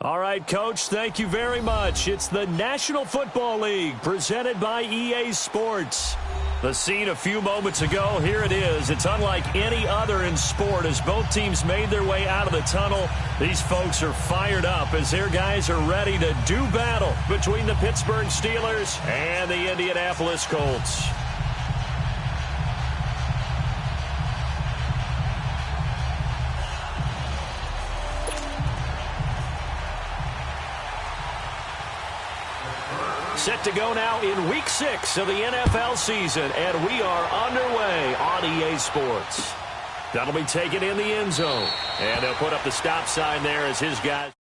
All right, Coach, thank you very much. It's the National Football League presented by EA Sports. The scene a few moments ago, here it is. It's unlike any other in sport as both teams made their way out of the tunnel. These folks are fired up as their guys are ready to do battle between the Pittsburgh Steelers and the Indianapolis Colts. Set to go now in Week 6 of the NFL season, and we are underway on EA Sports. That'll be taken in the end zone, and they'll put up the stop sign there as his guys.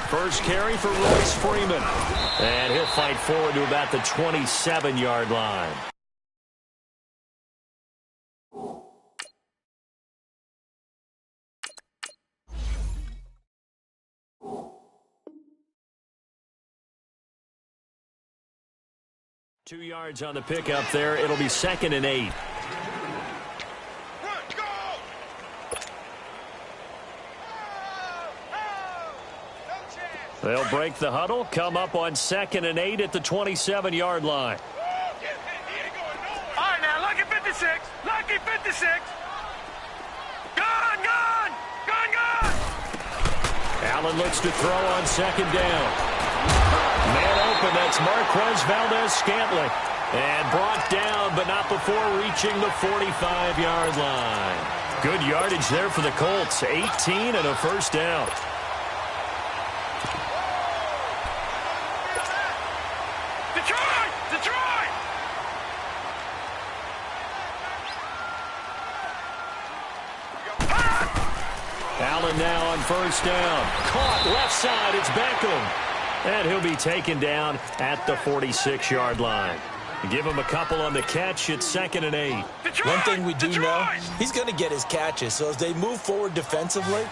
First carry for Royce Freeman. And he'll fight forward to about the 27-yard line. Two yards on the pickup there. It'll be 2nd and 8. They'll break the huddle, come up on 2nd and 8 at the 27-yard line. All right, now, lucky 56. Lucky 56. Gone, gone, gone, gone. Allen looks to throw on 2nd down. Man open, that's Marquez Valdez-Scantling. And brought down, but not before reaching the 45-yard line. Good yardage there for the Colts, 18 and a first down. Allen now on first down. Caught left side. It's Beckham. And he'll be taken down at the 46-yard line. Give him a couple on the catch. It's 2nd and 8. One thing we do know, he's going to get his catches. So as they move forward defensively,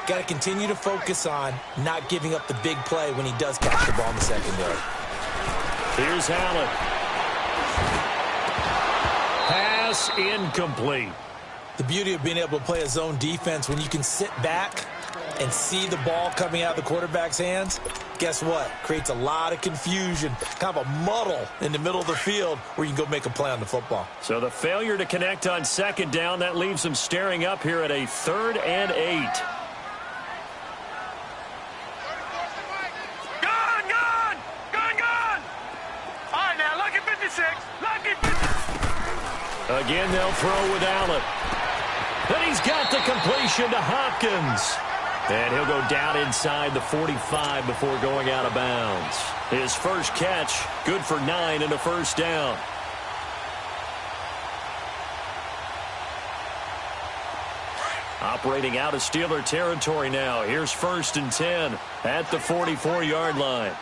got to continue to focus on not giving up the big play when he does catch the ball in the secondary. Here's Allen. Pass incomplete. The beauty of being able to play a zone defense when you can sit back and see the ball coming out of the quarterback's hands, guess what? Creates a lot of confusion, kind of a muddle in the middle of the field where you can go make a play on the football. So the failure to connect on 2nd down, that leaves them staring up here at a 3rd and 8. Gone, gone, gone, gone. All right, now, lucky 56. Lucky 56. Again, they'll throw with Allen. And he's got the completion to Hopkins. And he'll go down inside the 45 before going out of bounds. His first catch, good for 9 and a first down. Operating out of Steeler territory now. Here's 1st and 10 at the 44-yard line.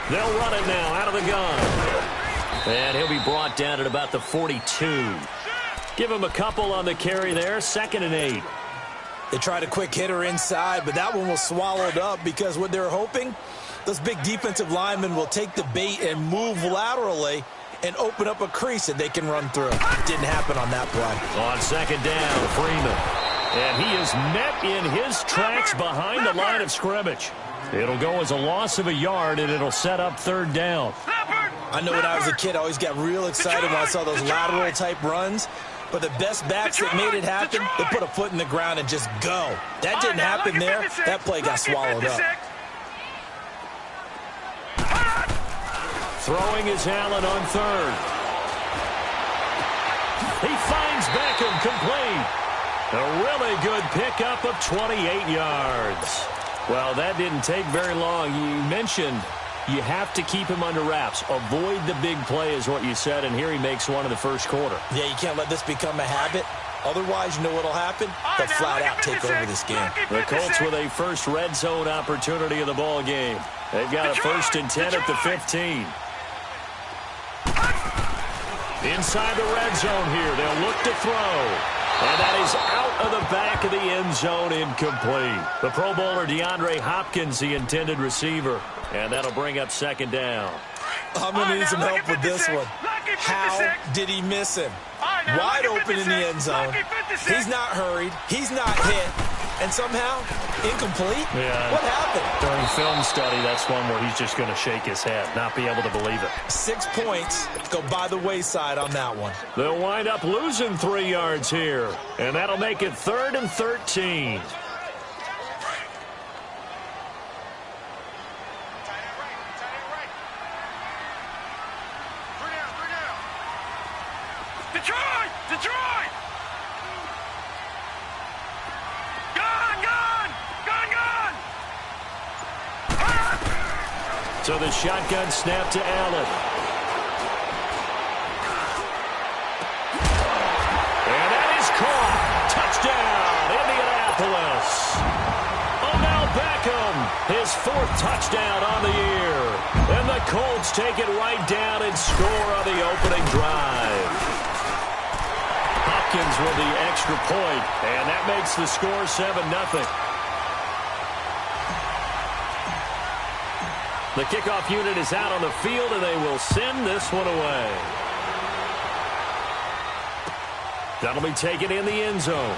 They'll run it now out of the gun. And he'll be brought down at about the 42. Give him a couple on the carry there. 2nd and 8. They tried a quick hitter inside, but that one was swallowed up because what they're hoping, those big defensive linemen will take the bait and move laterally and open up a crease that they can run through. Didn't happen on that play. On 2nd down, Freeman. And he is met in his tracks behind the line of scrimmage. It'll go as a loss of a yard, and it'll set up 3rd down. I know when I was a kid, I always got real excited when I saw those lateral-type runs. But the best backs that made it happen, they put a foot in the ground and just go. That didn't happen there. That play got swallowed up. Throwing is Allen on 3rd. He finds Beckham complete. A really good pickup of 28 yards. Well, that didn't take very long. You mentioned you have to keep him under wraps. Avoid the big play is what you said, and here he makes one in the first quarter. Yeah, you can't let this become a habit. Otherwise, you know what will happen? They'll flat out take over this game. The Colts with a first red zone opportunity of the ball game. They've got a 1st and 10 at the 15. Inside the red zone here. They'll look to throw. And that is out of the back of the end zone, incomplete. The Pro Bowler DeAndre Hopkins, the intended receiver. And that'll bring up second down. I'm going to need some help with this one. How did he miss him? Wide open in the end zone. He's not hurried. He's not hit. And somehow, incomplete? Yeah. What happened? During film study, that's one where he's just going to shake his head, not be able to believe it. 6 points go by the wayside on that one. They'll wind up losing 3 yards here, and that'll make it 3rd and 13. Detroit! Detroit! Gun! So the shotgun snap to Allen. And that is caught. Touchdown, Indianapolis. Odell Beckham, his 4th touchdown on the year. And the Colts take it right down and score on the opening drive. Hopkins with the extra point, and that makes the score 7-0. The kickoff unit is out on the field, and they will send this one away. That'll be taken in the end zone.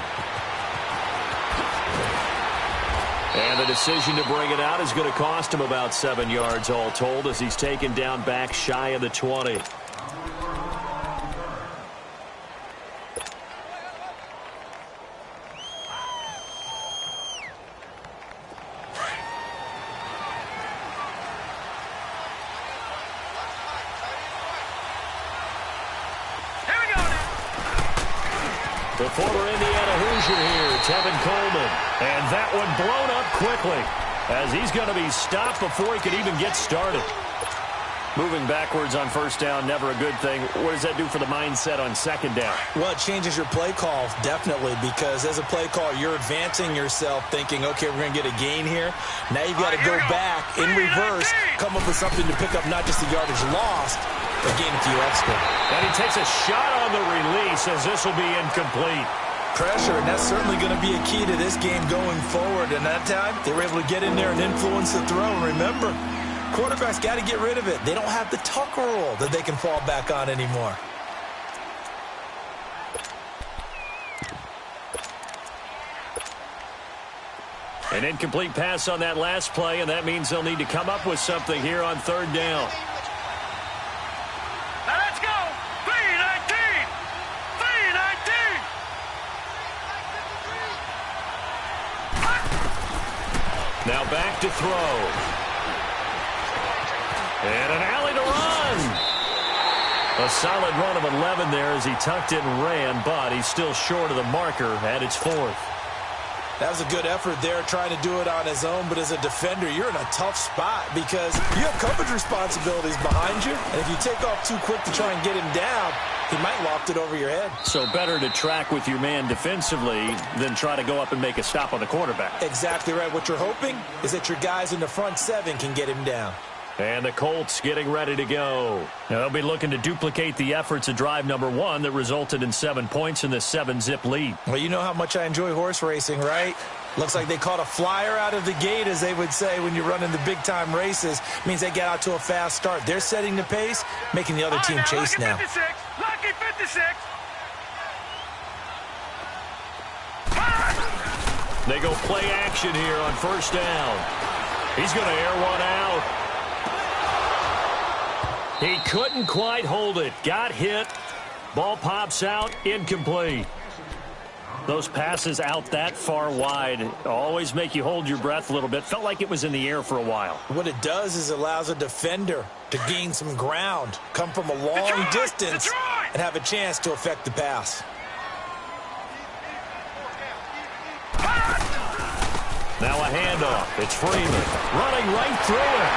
And the decision to bring it out is going to cost him about 7 yards all told as he's taken down back shy of the 20. The former Indiana Hoosier here, Tevin Coleman. And that one blown up quickly as he's going to be stopped before he could even get started. Moving backwards on first down, never a good thing. What does that do for the mindset on second down? Well, it changes your play call, definitely, because as a play call, you're advancing yourself thinking, okay, we're going to get a gain here. Now you've got to go back in reverse, come up with something to pick up not just the yardage lost, but gain a few extra. And he takes a shot on the release as this will be incomplete. Pressure, and that's certainly going to be a key to this game going forward. And that time, they were able to get in there and influence the throw. And remember, quarterbacks got to get rid of it. They don't have the tuck rule that they can fall back on anymore. An incomplete pass on that last play, and that means they'll need to come up with something here on third down. Now let's go! 3-19! 3-19! Now back to throw. And an alley to run. A solid run of 11 there as he tucked it and ran, but he's still short of the marker at its 4th. That was a good effort there, trying to do it on his own. But as a defender, you're in a tough spot because you have coverage responsibilities behind you. And if you take off too quick to try and get him down, he might loft it over your head. So better to track with your man defensively than try to go up and make a stop on the quarterback. Exactly right. What you're hoping is that your guys in the front 7 can get him down. And the Colts getting ready to go. Now they'll be looking to duplicate the efforts of drive number 1 that resulted in 7 points in the 7-zip lead. Well, you know how much I enjoy horse racing, right? Looks like they caught a flyer out of the gate, as they would say when you're running the big-time races. Means they get out to a fast start. They're setting the pace, making the other team chase now. Lucky 56. They go play action here on first down. He's going to air one out. He couldn't quite hold it. Got hit. Ball pops out. Incomplete. Those passes out that far wide always make you hold your breath a little bit. Felt like it was in the air for a while. What it does is it allows a defender to gain some ground, come from a long distance, and have a chance to affect the pass. Now a handoff. It's Freeman running right through it.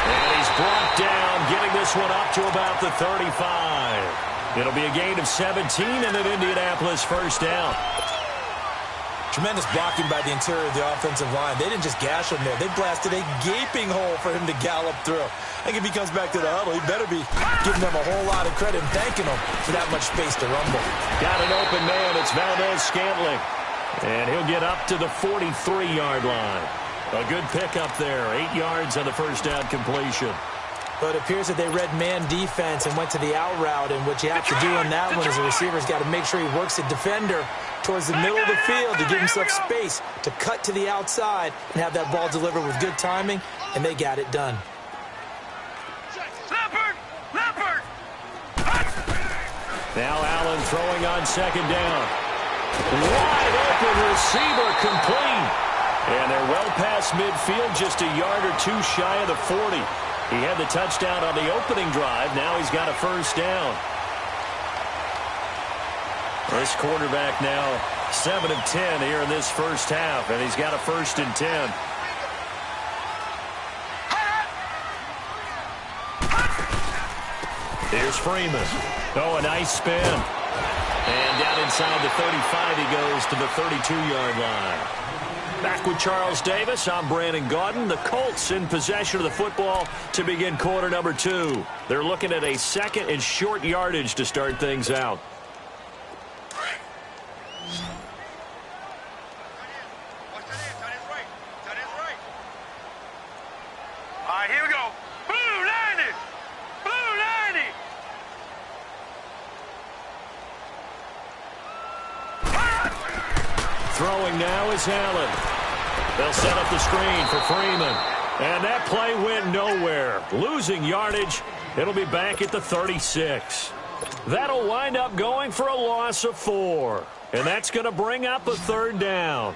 And he's brought down, getting this one up to about the 35. It'll be a gain of 17 and an Indianapolis first down. Tremendous blocking by the interior of the offensive line. They didn't just gash him there. They blasted a gaping hole for him to gallop through. I think if he comes back to the huddle, he better be giving them a whole lot of credit and thanking them for that much space to rumble. Got an open man. It's Valdez-Scantling. And he'll get up to the 43-yard line. A good pickup there. 8 yards on the first down completion. But it appears that they read man defense and went to the out route. And what you have to do on that one is the receiver's got to make sure he works the defender towards the middle of the field to give himself space to cut to the outside and have that ball delivered with good timing, and they got it done. Leopard! Now Allen throwing on second down. Wide open receiver complete. And they're well past midfield, just a yard or two shy of the 40. He had the touchdown on the opening drive. Now he's got a first down. This quarterback now 7 of 10 here in this first half, and he's got a 1st and 10. Here's Freeman. Oh, a nice spin. And down inside the 35, he goes to the 32-yard line. Back with Charles Davis, I'm Brandon Gaudin. The Colts in possession of the football to begin quarter number 2. They're looking at a 2nd and short yardage to start things out. All right, here we go. Blue 90! Blue 90! Throwing now is Allen. They'll set up the screen for Freeman. And that play went nowhere. Losing yardage. It'll be back at the 36. That'll wind up going for a loss of 4. And that's going to bring up a 3rd down.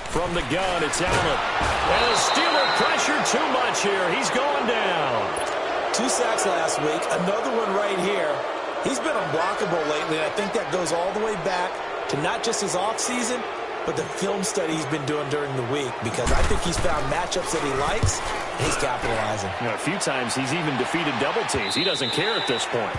From the gun, it's Allen. And the Steeler pressure too much here. He's going down. 2 sacks last week, another one right here. He's been unblockable lately, and I think that goes all the way back to not just his offseason, but the film study he's been doing during the week, because I think he's found matchups that he likes, and he's capitalizing. You know, a few times he's even defeated double teams. He doesn't care at this point.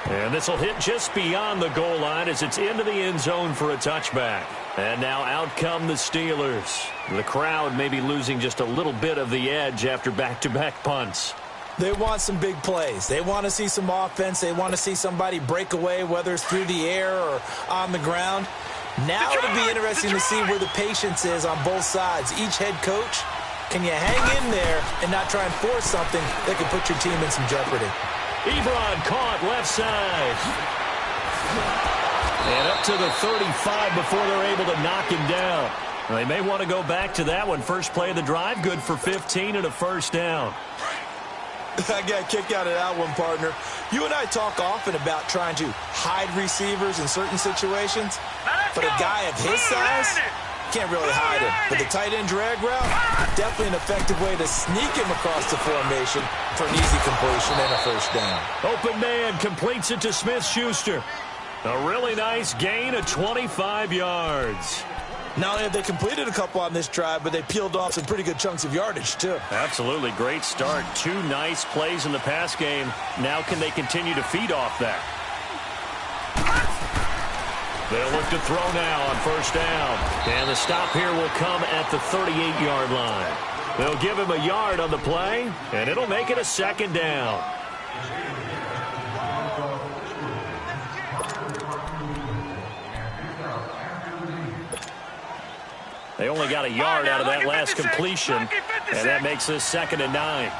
And this will hit just beyond the goal line as it's into the end zone for a touchback. And now out come the Steelers. The crowd may be losing just a little bit of the edge after back-to-back punts. They want some big plays. They want to see some offense. They want to see somebody break away, whether it's through the air or on the ground. Now it'll be interesting to see where the patience is on both sides. Each head coach, can you hang in there and not try and force something that could put your team in some jeopardy? Ebron caught left side. And up to the 35 before they're able to knock him down. They may want to go back to that one. First play of the drive, good for 15 and a 1st down. I got a kick out of that one, partner. You and I talk often about trying to hide receivers in certain situations, but a guy of his size can't really hide him. But the tight end drag route, definitely an effective way to sneak him across the formation for an easy completion and a 1st down. Open man completes it to Smith-Schuster. A really nice gain of 25 yards. Not only have they completed a couple on this drive, but they peeled off some pretty good chunks of yardage, too. Absolutely. Great start. 2 nice plays in the pass game. Now can they continue to feed off that? They'll look to throw now on 1st down. And the stop here will come at the 38-yard line. They'll give him a yard on the play, and it'll make it a 2nd down. They only got a yard out of that last completion, and that makes this 2nd and 9.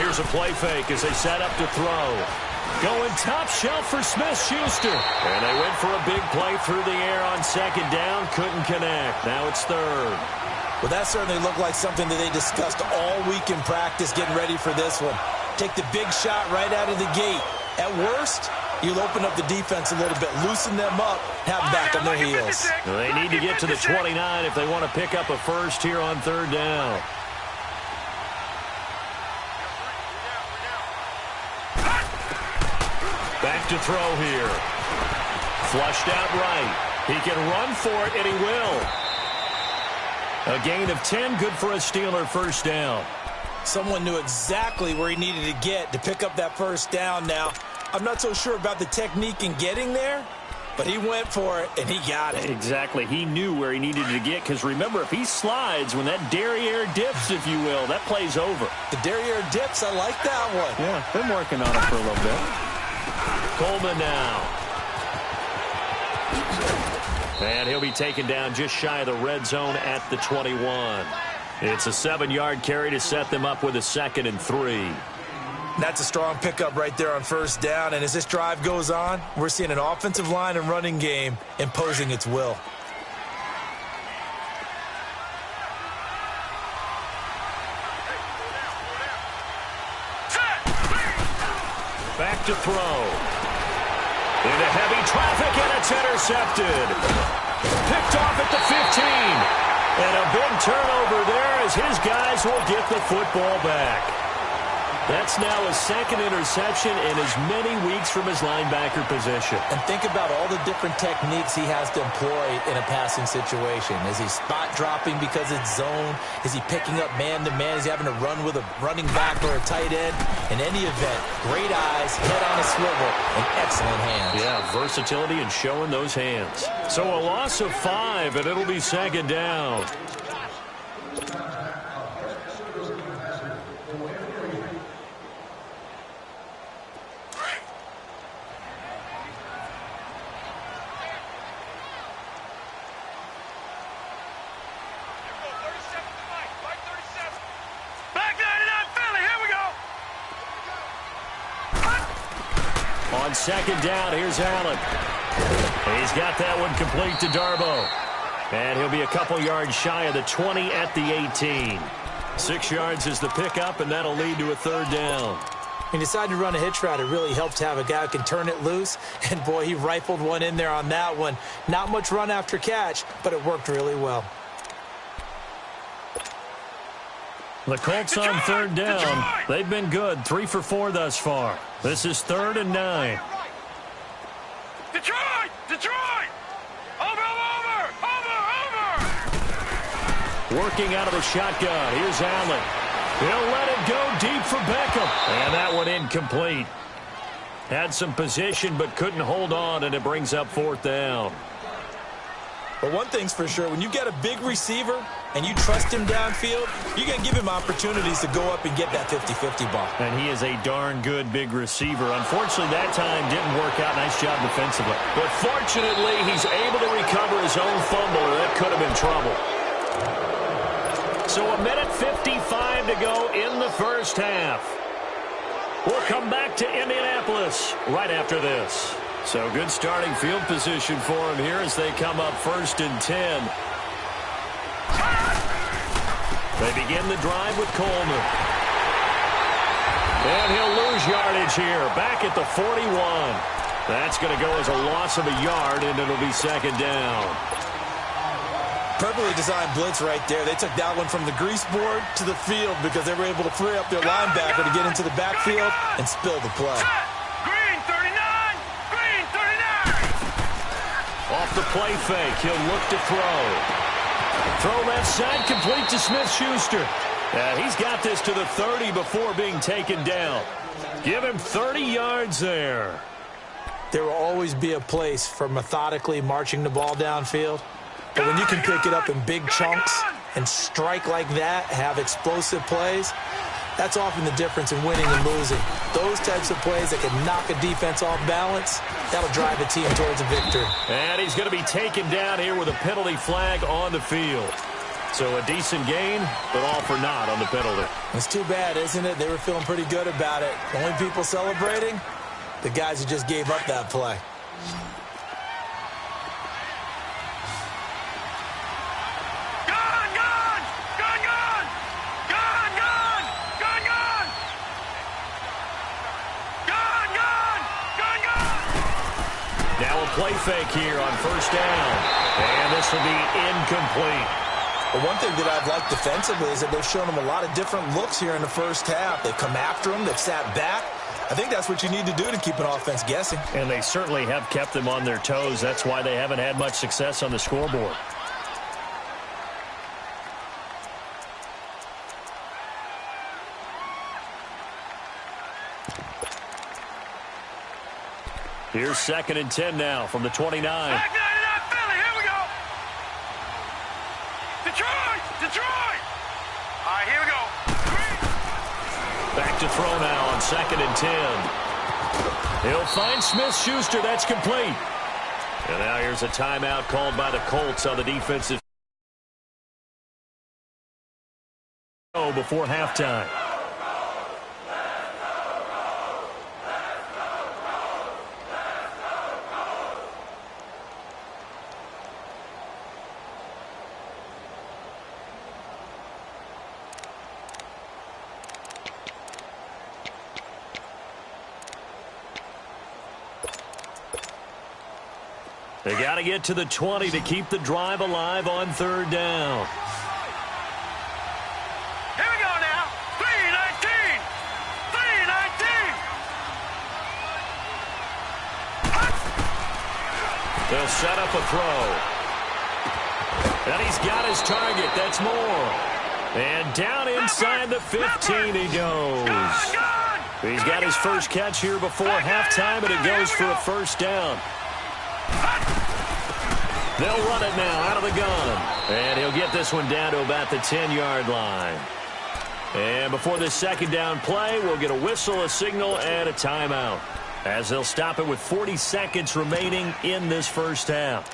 Here's a play fake as they set up to throw. Going top shelf for Smith-Schuster. And they went for a big play through the air on 2nd down. Couldn't connect. Now it's 3rd. Well, that certainly looked like something that they discussed all week in practice getting ready for this one. Take the big shot right out of the gate. At worst, you'll open up the defense a little bit, loosen them up, have them back on their heels. They need to get to the 29 if they want to pick up a 1st here on 3rd down. Back to throw here. Flushed out right. He can run for it, and he will. A gain of 10, good for a Steeler first down. Someone knew exactly where he needed to get to pick up that first down now. I'm not so sure about the technique in getting there, but he went for it, and he got it. Exactly. He knew where he needed to get, because remember, if he slides, when that derriere dips, if you will, that play's over. The derriere dips, I like that one. Yeah, been working on it for a little bit. Coleman now. And he'll be taken down just shy of the red zone at the 21. It's a 7-yard carry to set them up with a 2nd and 3. That's a strong pickup right there on first down. And as this drive goes on, we're seeing an offensive line and running game imposing its will. Back to throw. Into heavy traffic, and it's intercepted. Picked off at the 15. And a big turnover there as his guys will get the football back. That's now his 2nd interception in as many weeks from his linebacker position. And think about all the different techniques he has to employ in a passing situation. Is he spot dropping because it's zone? Is he picking up man-to-man? Is he having to run with a running back or a tight end? In any event, great eyes, head on a swivel, and excellent hands. Yeah, versatility and showing those hands. So a loss of 5, and it'll be 2nd down. On 2nd down, here's Allen. He's got that one complete to Darbo. And he'll be a couple yards shy of the 20 at the 18. 6 yards is the pickup, and that'll lead to a 3rd down. He decided to run a hitch route. It really helped to have a guy who can turn it loose. And, boy, he rifled one in there on that one. Not much run after catch, but it worked really well. The Colts on 3rd down. They've been good, 3 for 4 thus far. This is 3rd and 9. Detroit! Detroit! Over! Working out of the shotgun. Here's Allen. He'll let it go deep for Beckham. And that one incomplete. Had some position but couldn't hold on, and it brings up 4th down. But one thing's for sure, when you get a big receiver and you trust him downfield, you're going to give him opportunities to go up and get that 50-50 ball. And he is a darn good big receiver. Unfortunately, that time didn't work out. Nice job defensively. But fortunately, he's able to recover his own fumble, or that could have been trouble. So 1:55 to go in the first half. We'll come back to Indianapolis right after this. So good starting field position for him here as they come up 1st and 10. They begin the drive with Coleman. And he'll lose yardage here, back at the 41. That's going to go as a loss of a yard, and it'll be 2nd down. Perfectly designed blitz right there. They took that one from the grease board to the field because they were able to free up their linebacker to get into the backfield and spill the play. Green 39! Green 39! Off the play fake, he'll look to throw. Throw left side, complete to Smith-Schuster. He's got this to the 30 before being taken down. Give him 30 yards there. There will always be a place for methodically marching the ball downfield. But when you can pick it up in big chunks and strike like that, have explosive plays, that's often the difference in winning and losing. Those types of plays that can knock a defense off balance, that'll drive a team towards a victory. And he's going to be taken down here with a penalty flag on the field. So a decent gain, but all for naught on the penalty. It's too bad, isn't it? They were feeling pretty good about it. The only people celebrating, the guys who just gave up that play. Play fake here on 1st down. And this will be incomplete. But one thing that I've liked defensively is that they've shown them a lot of different looks here in the first half. They've come after them. They've sat back. I think that's what you need to do to keep an offense guessing. And they certainly have kept them on their toes. That's why they haven't had much success on the scoreboard. Here's 2nd and 10 now from the 29. Back 99 Philly, here we go. Detroit! Detroit! All right, here we go. Back to throw now on 2nd and 10. He'll find Smith-Schuster. That's complete. And now here's a timeout called by the Colts on the defensive before halftime. They got to get to the 20 to keep the drive alive on 3rd down. Here we go now. 3:19. 3:19. They'll set up a throw. And he's got his target. That's Moore. And down inside the 15 he goes. He's got his first catch here before halftime, and it goes for a 1st down. They'll run it now out of the gun. And he'll get this one down to about the 10-yard line. And before this 2nd down play, we'll get a whistle, a signal, and a timeout, as they'll stop it with 40 seconds remaining in this 1st half.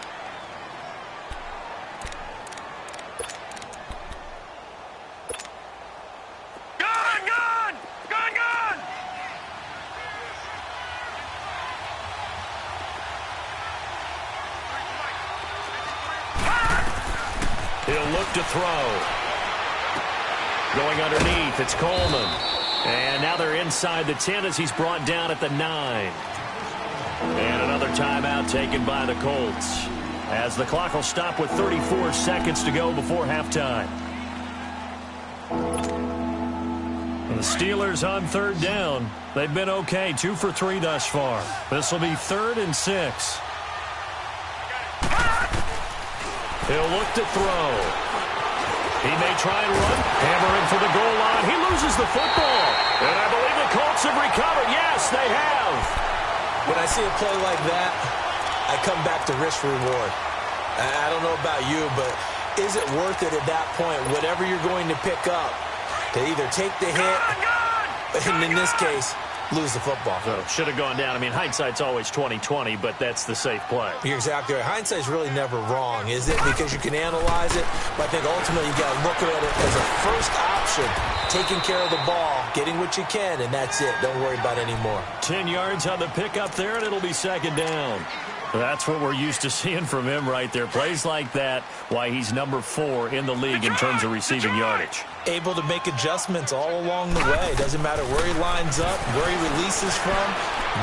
He'll look to throw. Going underneath, it's Coleman. And now they're inside the 10 as he's brought down at the 9. And another timeout taken by the Colts, as the clock will stop with 34 seconds to go before halftime. The Steelers on 3rd down. They've been okay, 2 for 3 thus far. This will be 3rd and 6. He'll look to throw. He may try and run. Hammering for the goal line. He loses the football. And I believe the Colts have recovered. Yes, they have. When I see a play like that, I come back to risk reward. I don't know about you, but is it worth it at that point, whatever you're going to pick up, to either take the hit, and in this case, lose the football? So should have gone down. I mean, hindsight's always 20/20, but that's the safe play. You're exactly right. Hindsight's really never wrong, is it? Because you can analyze it, but I think ultimately you got to look at it as a first option, taking care of the ball, getting what you can, and that's it. Don't worry about any more. 10 yards on the pickup there, and it'll be 2nd down. That's what we're used to seeing from him right there. Plays like that, why he's number 4 in the league in terms of receiving yardage. Able to make adjustments all along the way. Doesn't matter where he lines up, where he releases from.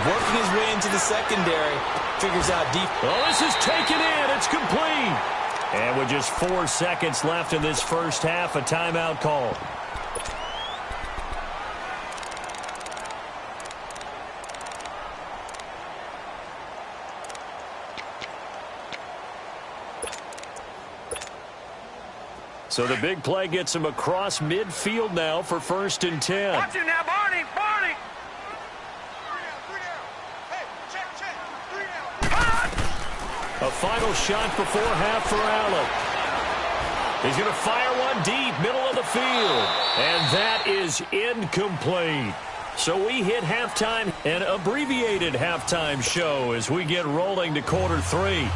Working his way into the secondary. Figures out deep. Oh, this is taken in. It's complete. And with just 4 seconds left in this 1st half, a timeout call. So the big play gets him across midfield now for 1st and 10. Watch it now, Barney. Barney. A final shot before half for Allen. He's going to fire one deep, middle of the field. And that is incomplete. So we hit halftime, an abbreviated halftime show as we get rolling to quarter 3.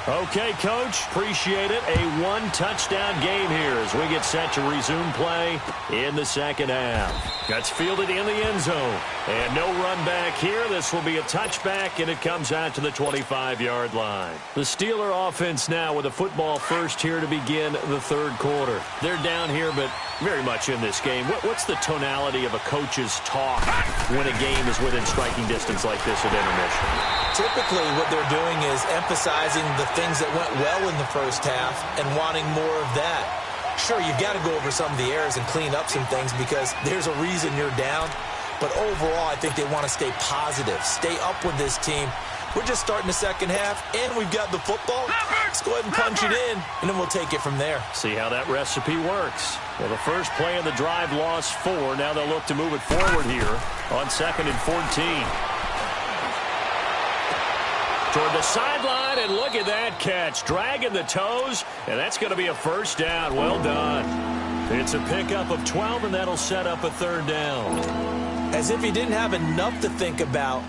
Okay, Coach, appreciate it. A 1-touchdown game here as we get set to resume play in the 2nd half. That's fielded in the end zone. And no run back here. This will be a touchback, and it comes out to the 25-yard line. The Steeler offense now with a football first here to begin the 3rd quarter. They're down here, but very much in this game. What's the tonality of a coach's talk when a game is within striking distance like this at intermission? Typically, what they're doing is emphasizing the things that went well in the 1st half and wanting more of that. Sure, you've got to go over some of the errors and clean up some things because there's a reason you're down. But overall, I think they want to stay positive, stay up with this team, We're just starting the second half, and we've got the football. Let's go ahead and punch it in, and then we'll take it from there. See how that recipe works. Well, the first play of the drive lost 4. Now they'll look to move it forward here on 2nd and 14. Toward the sideline, and look at that catch. Dragging the toes, and that's going to be a first down. Well done. It's a pickup of 12, and that'll set up a 3rd down. As if he didn't have enough to think about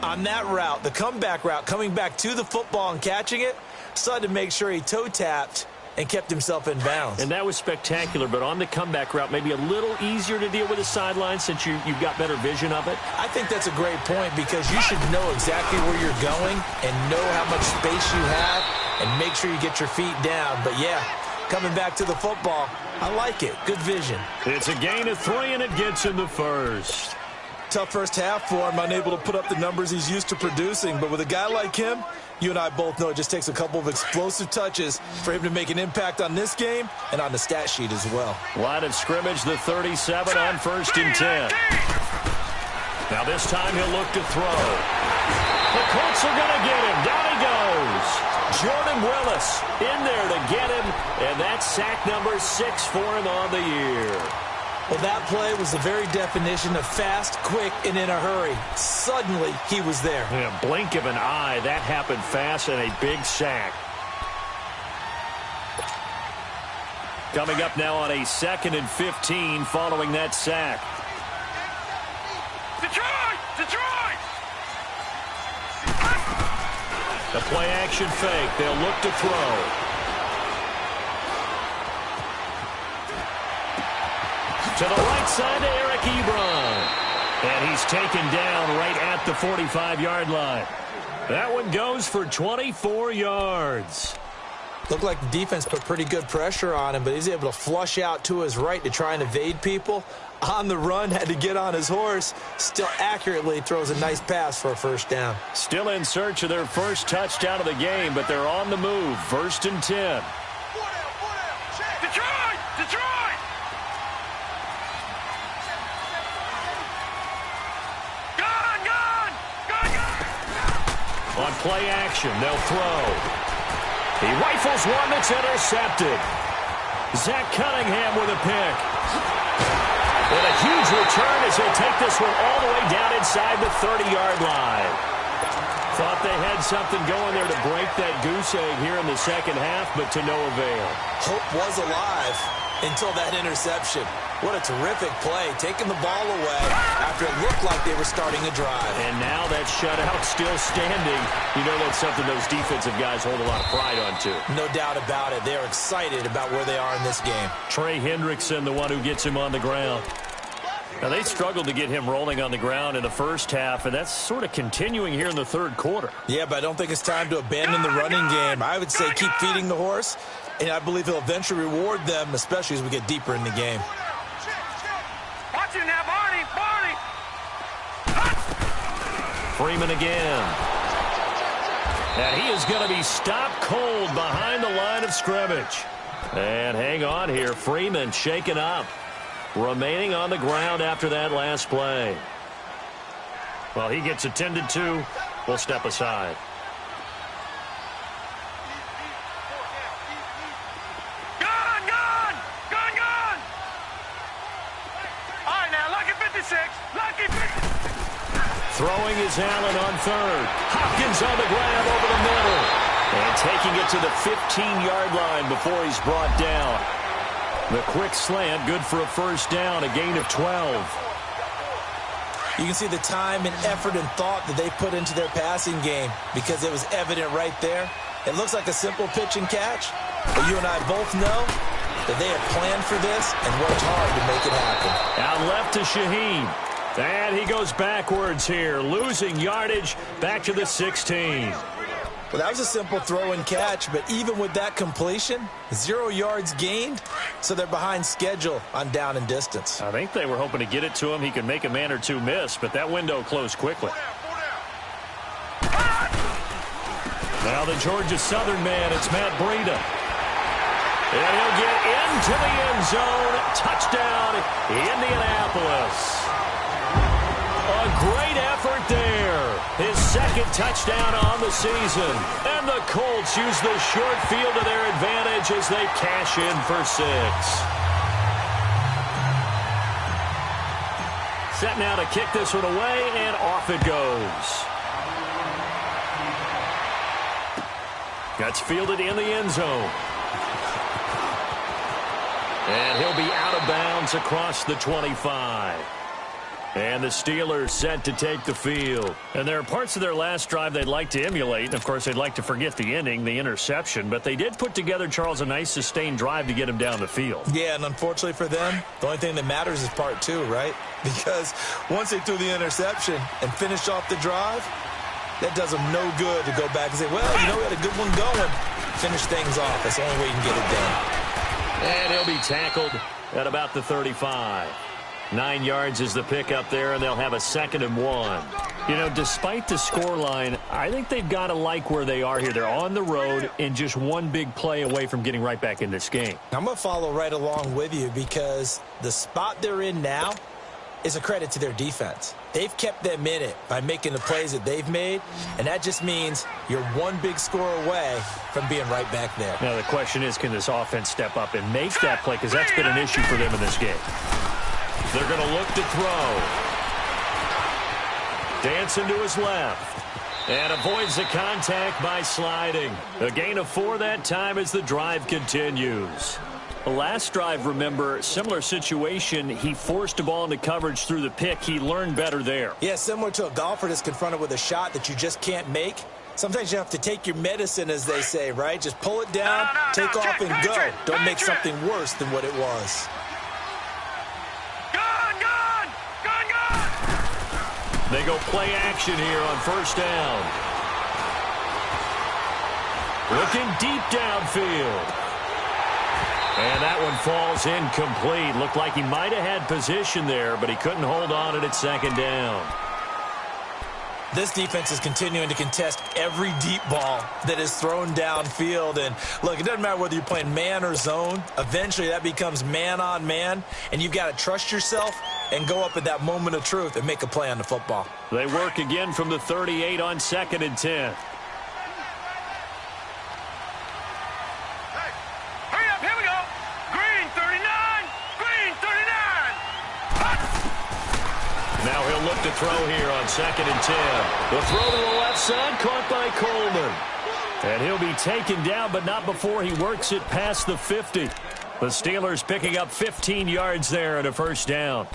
on that route, the comeback route, coming back to the football and catching it, decided to make sure he toe-tapped and kept himself in bounds. And that was spectacular, but on the comeback route, maybe a little easier to deal with the sideline since you've got better vision of it. I think that's a great point because you should know exactly where you're going and know how much space you have and make sure you get your feet down. But, yeah, coming back to the football, I like it. Good vision. It's a gain of 3, and it gets him the first. Tough first half for him, unable to put up the numbers he's used to producing. But with a guy like him, you and I both know it just takes a couple of explosive touches for him to make an impact on this game and on the stat sheet as well. Line of scrimmage, the 37 on 1st and 10. Now this time he'll look to throw. The Colts are going to get him. Down he goes. Jordan Willis in there to get him, and that's sack number 6 for him on the year. Well, that play was the very definition of fast, quick, and in a hurry. Suddenly, he was there. In a blink of an eye, that happened fast and a big sack. Coming up now on a 2nd and 15 following that sack. Detroit! Detroit! The play-action fake. They'll look to throw. To the right side to Eric Ebron. And he's taken down right at the 45-yard line. That one goes for 24 yards. Looked like the defense put pretty good pressure on him, but he's able to flush out to his right to try and evade people. On the run, had to get on his horse. Still accurately throws a nice pass for a first down. Still in search of their first touchdown of the game, but they're on the move. 1st and 10. Detroit! Detroit! On play action, they'll throw. He rifles one that's intercepted. Zach Cunningham with a pick. And a huge return as he'll take this one all the way down inside the 30-yard line. Thought they had something going there to break that goose egg here in the second half, but to no avail. Hope was alive until that interception. What a terrific play, taking the ball away after it looked like they were starting a drive. And now that shutout still standing. You know that's something those defensive guys hold a lot of pride on, too. No doubt about it. They are excited about where they are in this game. Trey Hendrickson, the one who gets him on the ground. Now, they struggled to get him rolling on the ground in the first half, and that's sort of continuing here in the third quarter. Yeah, but I don't think it's time to abandon the running game. I would say keep feeding the horse, and I believe he'll eventually reward them, especially as we get deeper in the game. Watch it now, Barney! Barney! Freeman again. And he is going to be stopped cold behind the line of scrimmage. And hang on here. Freeman shaken up. Remaining on the ground after that last play. Well, he gets attended to. We'll step aside. Gun! Gun! Gun! Gun! All right, now, lucky 56. Lucky 56. Throwing is Allen on 3rd. Hopkins on the grab over the middle. And taking it to the 15-yard line before he's brought down. The quick slant, good for a first down, a gain of 12. You can see the time and effort and thought that they put into their passing game because it was evident right there. It looks like a simple pitch and catch, but you and I both know that they have planned for this and worked hard to make it happen. Out left to Shaheem. And he goes backwards here, losing yardage back to the 16. Well, that was a simple throw and catch, but even with that completion, 0 yards gained, so they're behind schedule on down and distance. I think they were hoping to get it to him. He could make a man or two miss, but that window closed quickly. Now the Georgia Southern man, it's Matt Breida. And he'll get into the end zone. Touchdown, Indianapolis. A Great effort there. His second touchdown on the season. And the Colts use the short field to their advantage as they cash in for 6. Set now to kick this one away, and off it goes. That's fielded in the end zone. And he'll be out of bounds across the 25. And the Steelers set to take the field. And there are parts of their last drive they'd like to emulate. Of course, they'd like to forget the ending, the interception. But they did put together, Charles, a nice sustained drive to get him down the field. Yeah, and unfortunately for them, the only thing that matters is part 2, right? Because once they threw the interception and finished off the drive, that does them no good to go back and say, well, you know, we had a good one going. Finish things off. That's the only way you can get it done. And he'll be tackled at about the 35. 9 yards is the pickup there, and they'll have a 2nd and 1. You know, despite the scoreline, I think they've got to like where they are here. They're on the road and just one big play away from getting right back in this game. I'm going to follow right along with you because the spot they're in now is a credit to their defense. They've kept them in it by making the plays that they've made, and that just means you're one big score away from being right back there. Now, the question is, can this offense step up and make that play? Because that's been an issue for them in this game. They're going to look to throw. Dancing to his left. And avoids the contact by sliding. A gain of 4 that time as the drive continues. The last drive, remember, similar situation. He forced a ball into coverage through the pick. He learned better there. Yeah, similar to a golfer that's confronted with a shot that you just can't make. Sometimes you have to take your medicine, as they say, right? Just pull it down, take off, and go. Don't make something worse than what it was. They go play action here on 1st down. Looking deep downfield. And that one falls incomplete. Looked like he might have had position there, but he couldn't hold on at 2nd down. This defense is continuing to contest every deep ball that is thrown downfield. And, look, it doesn't matter whether you're playing man or zone. Eventually, that becomes man-on-man, and you've got to trust yourself and go up at that moment of truth and make a play on the football. They work again from the 38 on 2nd and 10. Hurry up, here we go. Green 39, green 39. Now he'll look to throw here on 2nd and 10. The throw to the left side, caught by Coleman. And he'll be taken down, but not before he works it past the 50. The Steelers picking up 15 yards there and a 1st down.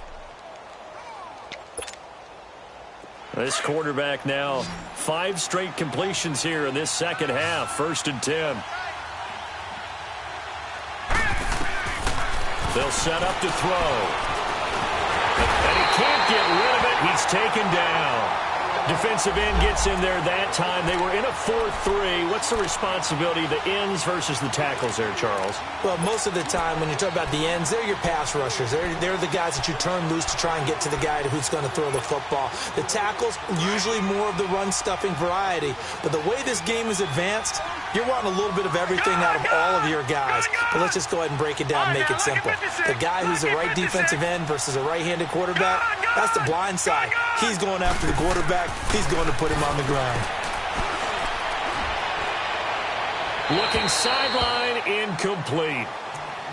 This quarterback now, 5 straight completions here in this 2nd half. 1st and 10. They'll set up to throw. And he can't get rid of it. He's taken down. Defensive end gets in there that time. They were in a 4-3. What's the responsibility, the ends versus the tackles there, Charles? Well, most of the time when you talk about the ends, they're your pass rushers. They're the guys that you turn loose to try and get to the guy who's going to throw the football. The tackles, usually more of the run-stuffing variety. But the way this game is advanced, you're wanting a little bit of everything out of all of your guys. But let's just go ahead and break it down and make it simple. The guy who's a right defensive end versus a right-handed quarterback, that's the blind side. He's going after the quarterback. He's going to put him on the ground. Looking sideline, incomplete.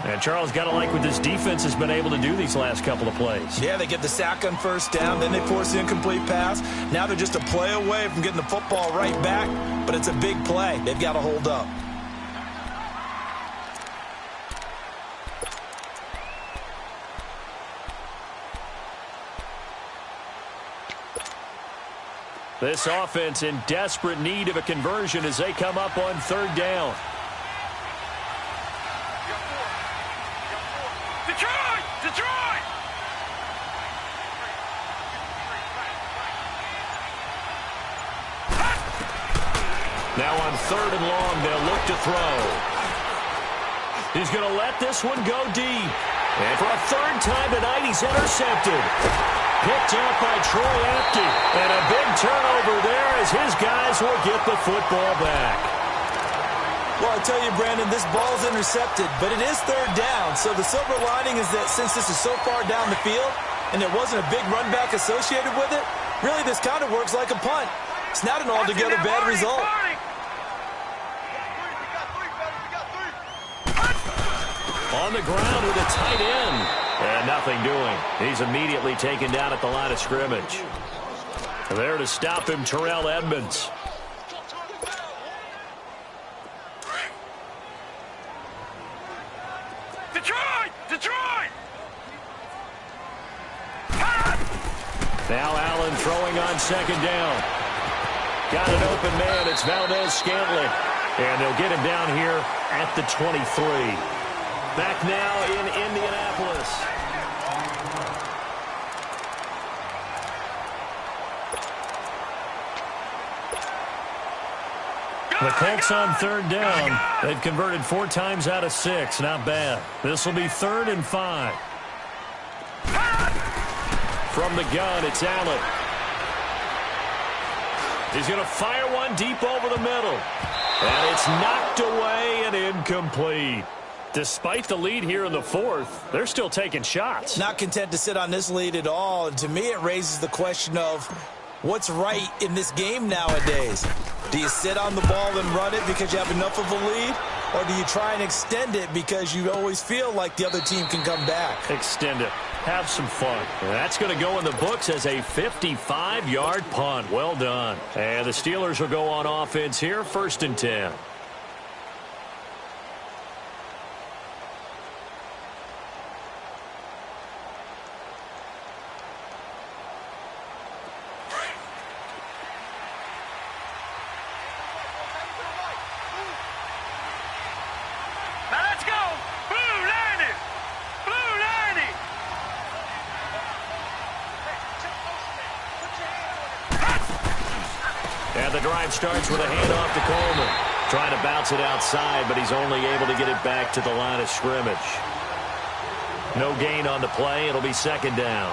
And Charles, got to like what this defense has been able to do these last couple of plays. Yeah, they get the sack on 1st down, then they force the incomplete pass. Now they're just a play away from getting the football right back, but it's a big play. They've got to hold up. This offense in desperate need of a conversion as they come up on 3rd down. Detroit! Detroit! Now on 3rd and long, they'll look to throw. He's going to let this one go deep. And for a 3rd time tonight, he's intercepted. Picked up by Troy Apke. And a big turnover there as his guys will get the football back. Well, I tell you, Brandon, this ball's intercepted, but it is 3rd down. So the silver lining is that since this is so far down the field and there wasn't a big run back associated with it, Really, this kind of works like a punt. It's not an altogether bad result. On the ground with a tight end. And nothing doing. He's immediately taken down at the line of scrimmage. There to stop him, Terrell Edmonds. Detroit! Now Allen throwing on second down. Got an open man. It's Valdez-Scantling. And they'll get him down here at the 23. Back now in Indianapolis. The Colts on third down. They've converted 4 times out of 6. Not bad. This will be 3rd and 5. From the gun, it's Allen. He's going to fire one deep over the middle. And it's knocked away and incomplete. Despite the lead here in the 4th, they're still taking shots. Not content to sit on this lead at all. And to me, it raises the question of what's right in this game nowadays. Do you sit on the ball and run it because you have enough of a lead? Or do you try and extend it because you always feel like the other team can come back? Extend it. Have some fun. That's going to go in the books as a 55-yard punt. Well done. And the Steelers will go on offense here, 1st and 10. And the drive starts with a handoff to Coleman. Trying to bounce it outside, but he's only able to get it back to the line of scrimmage. No gain on the play. It'll be 2nd down.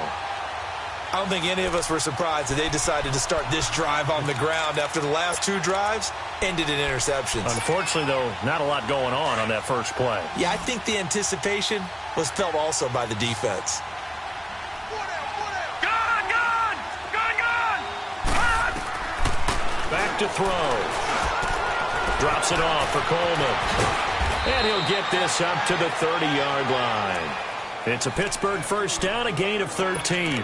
I don't think any of us were surprised that they decided to start this drive on the ground after the last 2 drives ended in interceptions. Unfortunately, though, not a lot going on that first play. Yeah, I think the anticipation was felt also by the defense. Back to throw. Drops it off for Coleman. And he'll get this up to the 30-yard line. It's a Pittsburgh first down, a gain of 13.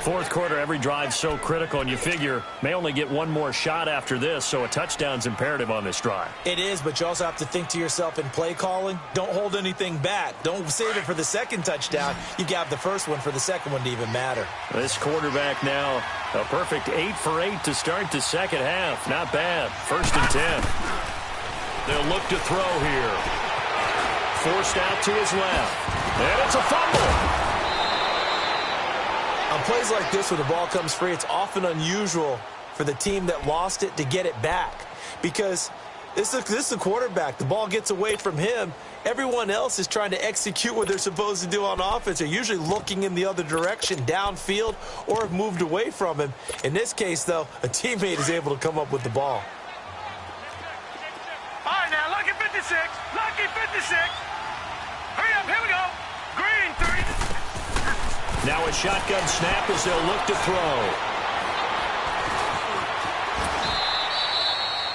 4th quarter, every drive's so critical, and you figure may only get one more shot after this, so a touchdown's imperative on this drive. It is, but you also have to think to yourself in play calling, don't hold anything back. Don't save it for the 2nd touchdown. You got the first one for the 2nd one to even matter. This quarterback now, a perfect 8 for 8 to start the 2nd half. Not bad. 1st and 10. They'll look to throw here. Forced out to his left. And it's a fumble. On plays like this where the ball comes free, it's often unusual for the team that lost it to get it back. Because this is a quarterback. The ball gets away from him. Everyone else is trying to execute what they're supposed to do on offense. They're usually looking in the other direction, downfield, or have moved away from him. In this case, though, a teammate is able to come up with the ball. All right, now, lucky 56. Lucky 56. Hurry up, here we go. Green 3. Now a shotgun snap as they'll look to throw.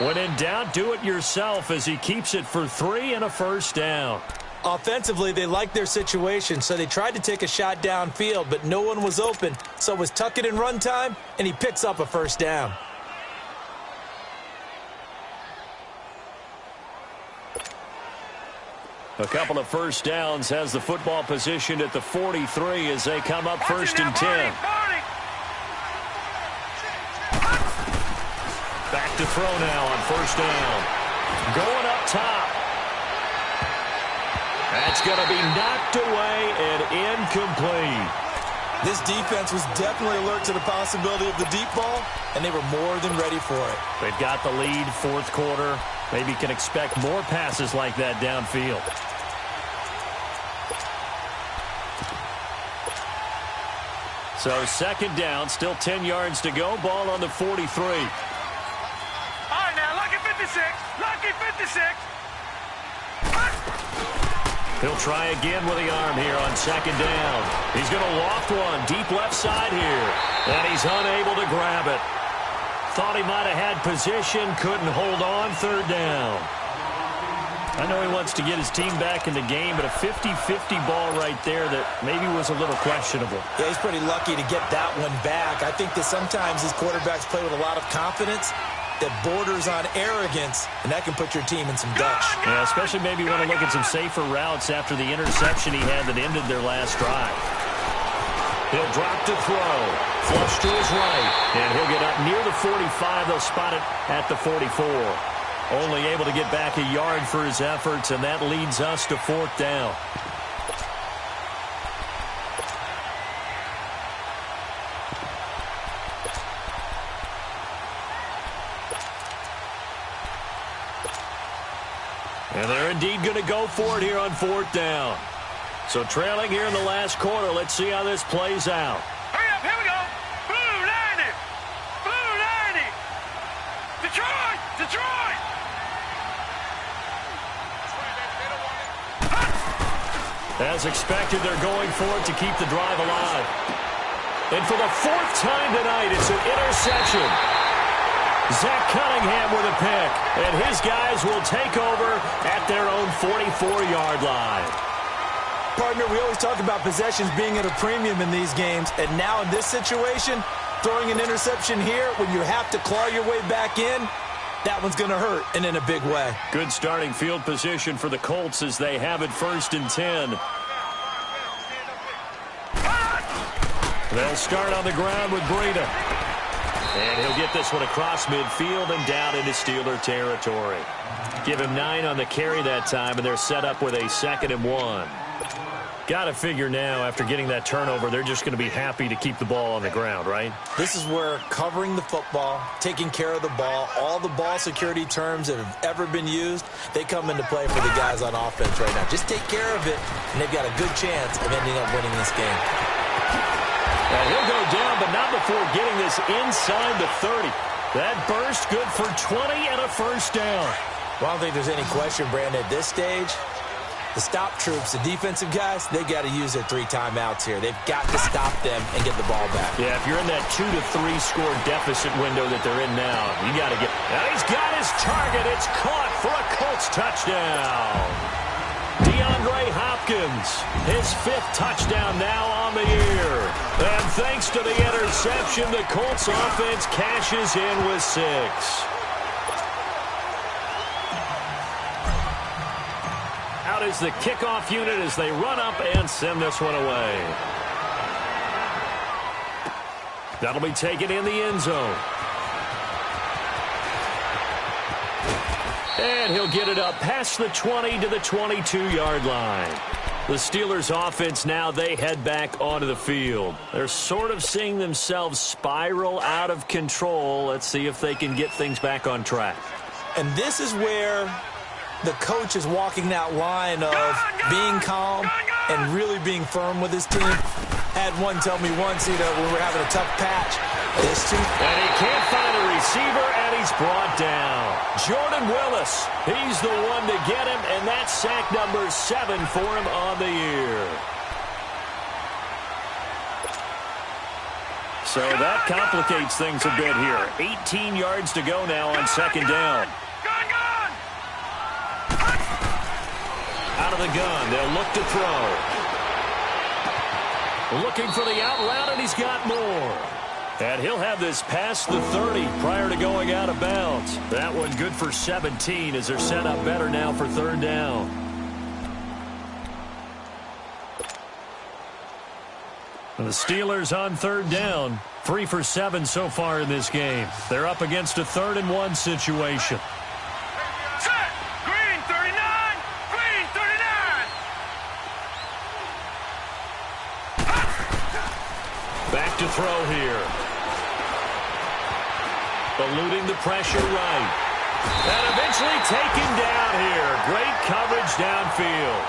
When in doubt, do it yourself as he keeps it for 3 and a first down. Offensively, they liked their situation, so they tried to take a shot downfield, but no one was open. So it was tuck it and run time, and he picks up a first down. A couple of first downs has the football positioned at the 43 as they come up 1st and 10. Back to throw now on 1st down. Going up top. That's going to be knocked away and incomplete. This defense was definitely alert to the possibility of the deep ball, and they were more than ready for it. They've got the lead, 4th quarter. Maybe can expect more passes like that downfield. So 2nd down, still 10 yards to go. Ball on the 43. All right, now, lucky 56. Lucky 56. He'll try again with the arm here on second down. He's going to loft one deep left side here. And he's unable to grab it. Thought he might have had position, couldn't hold on, third down. I know he wants to get his team back in the game, but a 50-50 ball right there that maybe was a little questionable. Yeah, he's pretty lucky to get that one back. I think that sometimes these quarterbacks play with a lot of confidence that borders on arrogance, and that can put your team in some dutch. Yeah, especially maybe want to look at some safer routes after the interception he had that ended their last drive. He'll drop to throw. Flush to his right. And he'll get up near the 45. They'll spot it at the 44. Only able to get back a yard for his efforts, and that leads us to fourth down. And they're indeed going to go for it here on fourth down. So trailing here in the last quarter. Let's see how this plays out. Hurry up, here we go. Blue 90. Blue 90. Detroit, Detroit. As expected, they're going for it to keep the drive alive. And for the fourth time tonight, it's an interception. Zach Cunningham with a pick, and his guys will take over at their own 44-yard line. Partner, we always talk about possessions being at a premium in these games, and now in this situation, throwing an interception here when you have to claw your way back in, that one's going to hurt, and in a big way. Good starting field position for the Colts as they have it 1st and 10. They'll start on the ground with Breida. And he'll get this one across midfield and down into Steeler territory. Give him 9 on the carry that time, and they're set up with a 2nd and 1. Got to figure now, after getting that turnover, they're just going to be happy to keep the ball on the ground, right? This is where covering the football, taking care of the ball, all the ball security terms that have ever been used, they come into play for the guys on offense right now. Just take care of it, and they've got a good chance of ending up winning this game. And he'll go down, but not before getting this inside the 30. That burst good for 20 and a first down. Well, I don't think there's any question, Brandon, at this stage, the stop troops, the defensive guys, they got to use their 3 timeouts here. They've got to stop them and get the ball back. Yeah, if you're in that 2 to 3 score deficit window that they're in now, you got to get. Now he's got his target. It's caught for a Colts touchdown. DeAndre Hopkins, his 5th touchdown now on the year. And thanks to the interception, the Colts offense cashes in with 6. Out is the kickoff unit as they run up and send this one away. That'll be taken in the end zone. And he'll get it up past the 20 to the 22-yard line. The Steelers' offense now, they head back onto the field. They're sort of seeing themselves spiral out of control. Let's see if they can get things back on track. And this is where the coach is walking that line of being calm and really being firm with his team. Had one tell me once, when we're having a tough patch, this team. And he can't find a receiver, and he's brought down. Jordan Willis, he's the one to get him, and that's sack number 7 for him on the year. So that complicates things a bit here. 18 yards to go now on 2nd down. Out of the gun, they'll look to throw. Looking for the out route, and he's got more. And he'll have this past the 30 prior to going out of bounds. That one good for 17 as they're set up better now for 3rd down. And the Steelers on 3rd down, 3 for 7 so far in this game. They're up against a 3rd and 1 situation. Set. Green 39. Green 39. Back to throw here. Eluding the pressure right. And eventually taken down here. Great coverage downfield.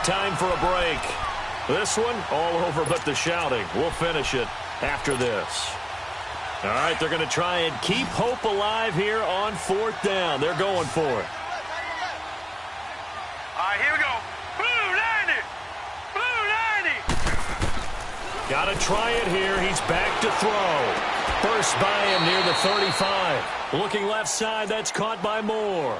Time for a break. This one, all over but the shouting. We'll finish it after this. All right, they're going to try and keep hope alive here on 4th down. They're going for it. All right, here we go. Blue 90. Blue 90. Got to try it here. He's back to throw. First by him near the 35. Looking left side, that's caught by Moore.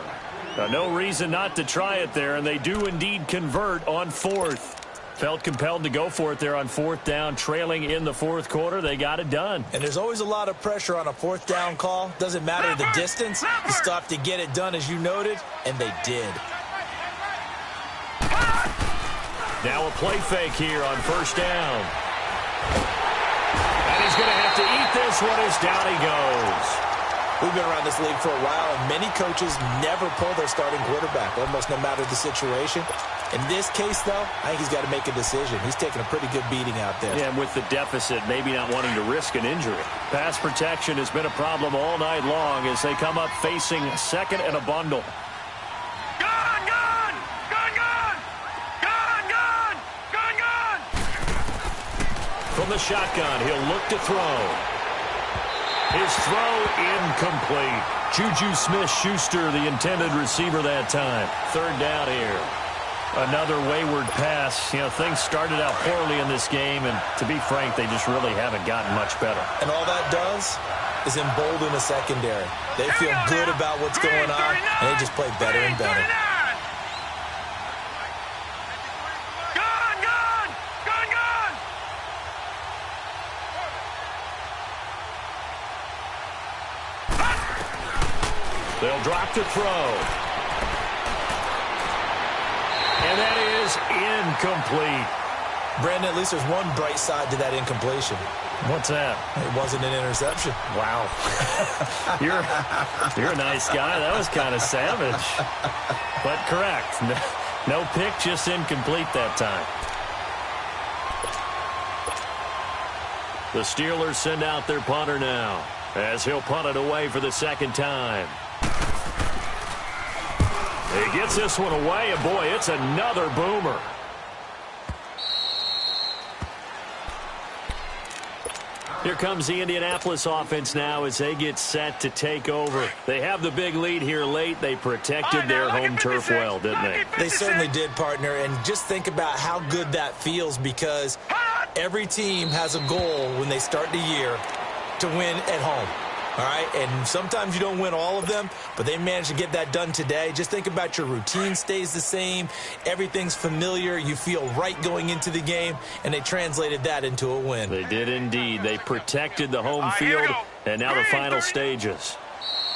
No reason not to try it there, and they do indeed convert on 4th. Felt compelled to go for it there on 4th down, trailing in the 4th quarter. They got it done. And there's always a lot of pressure on a 4th down call. Doesn't matter the distance. You still have to get it done, as you noted, and they did. Now a play fake here on 1st down. And he's going to have to eat this one as down he goes. We've been around this league for a while, and many coaches never pull their starting quarterback, almost no matter the situation. In this case, though, I think he's got to make a decision. He's taking a pretty good beating out there. Yeah, and with the deficit, maybe not wanting to risk an injury. Pass protection has been a problem all night long as they come up facing 2nd and a bundle. Gun, gun! Gun, gun! Gun, gun! Gun, gun! From the shotgun, he'll look to throw. His throw incomplete. Juju Smith-Schuster, the intended receiver that time. 3rd down here. Another wayward pass. You know, things started out poorly in this game, and to be frank, they just really haven't gotten much better. And all that does is embolden the secondary. They feel good about what's going on, and they just play better and better. Gun, gun! Gun, gun! They'll drop to throw. And that is incomplete. Brandon, at least there's one bright side to that incompletion. What's that? It wasn't an interception. Wow. You're a nice guy. That was kind of savage. But correct. No pick, just incomplete that time. The Steelers send out their punter now as he'll punt it away for the 2nd time. He gets this one away, and boy, it's another boomer. Here comes the Indianapolis offense now as they get set to take over. They have the big lead here late. They protected their home turf well, didn't they? They certainly did, partner, and just think about how good that feels because every team has a goal when they start the year to win at home. All right, and sometimes you don't win all of them, but they managed to get that done today. Just think about your routine stays the same. Everything's familiar. You feel right going into the game, and they translated that into a win. They did indeed. They protected the home field, and now the final stages.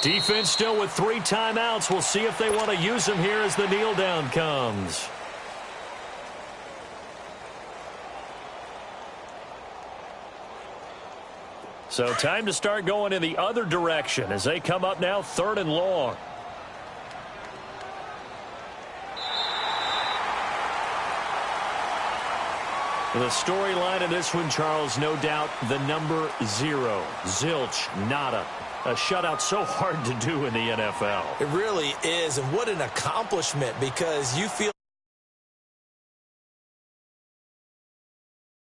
Defense still with 3 timeouts. We'll see if they want to use them here as the kneel down comes. So time to start going in the other direction as they come up now 3rd and long. The storyline in this one, Charles, no doubt the number 0. Zilch, nada. A shutout so hard to do in the NFL. It really is, and what an accomplishment because you feel